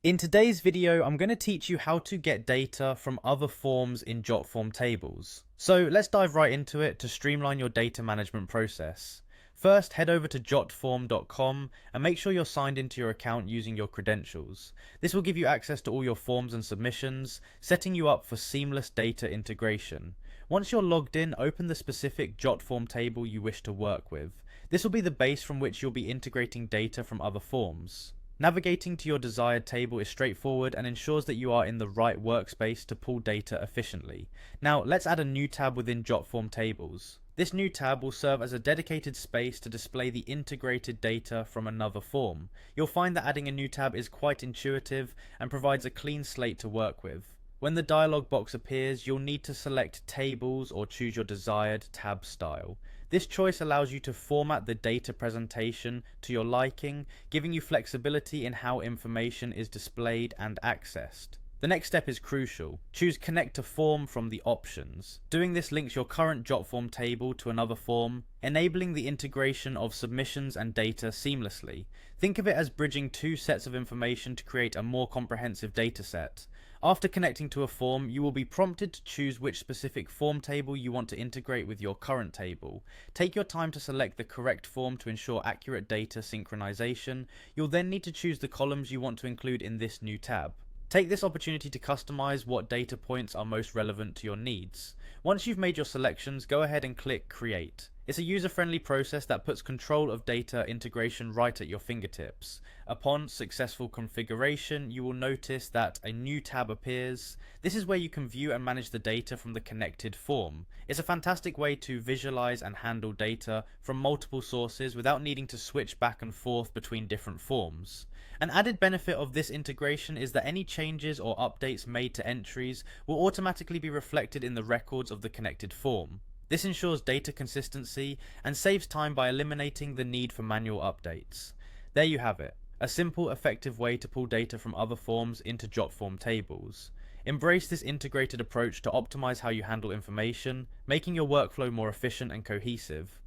In today's video, I'm going to teach you how to get data from other forms in Jotform tables. So let's dive right into it to streamline your data management process. First, head over to jotform.com and make sure you're signed into your account using your credentials. This will give you access to all your forms and submissions, setting you up for seamless data integration. Once you're logged in, open the specific Jotform table you wish to work with. This will be the base from which you'll be integrating data from other forms. Navigating to your desired table is straightforward and ensures that you are in the right workspace to pull data efficiently. Now let's add a new tab within Jotform tables. This new tab will serve as a dedicated space to display the integrated data from another form. You'll find that adding a new tab is quite intuitive and provides a clean slate to work with. When the dialog box appears, you'll need to select Tables or choose your desired tab style. This choice allows you to format the data presentation to your liking, giving you flexibility in how information is displayed and accessed. The next step is crucial. Choose Connect to Form from the options. Doing this links your current Jotform table to another form, enabling the integration of submissions and data seamlessly. Think of it as bridging two sets of information to create a more comprehensive dataset. After connecting to a form, you will be prompted to choose which specific form table you want to integrate with your current table. Take your time to select the correct form to ensure accurate data synchronization. You'll then need to choose the columns you want to include in this new tab. Take this opportunity to customize what data points are most relevant to your needs. Once you've made your selections, go ahead and click Create. It's a user-friendly process that puts control of data integration right at your fingertips. Upon successful configuration, you will notice that a new tab appears. This is where you can view and manage the data from the connected form. It's a fantastic way to visualize and handle data from multiple sources without needing to switch back and forth between different forms. An added benefit of this integration is that any changes or updates made to entries will automatically be reflected in the records of the connected form. This ensures data consistency and saves time by eliminating the need for manual updates. There you have it, a simple, effective way to pull data from other forms into Jotform tables. Embrace this integrated approach to optimize how you handle information, making your workflow more efficient and cohesive.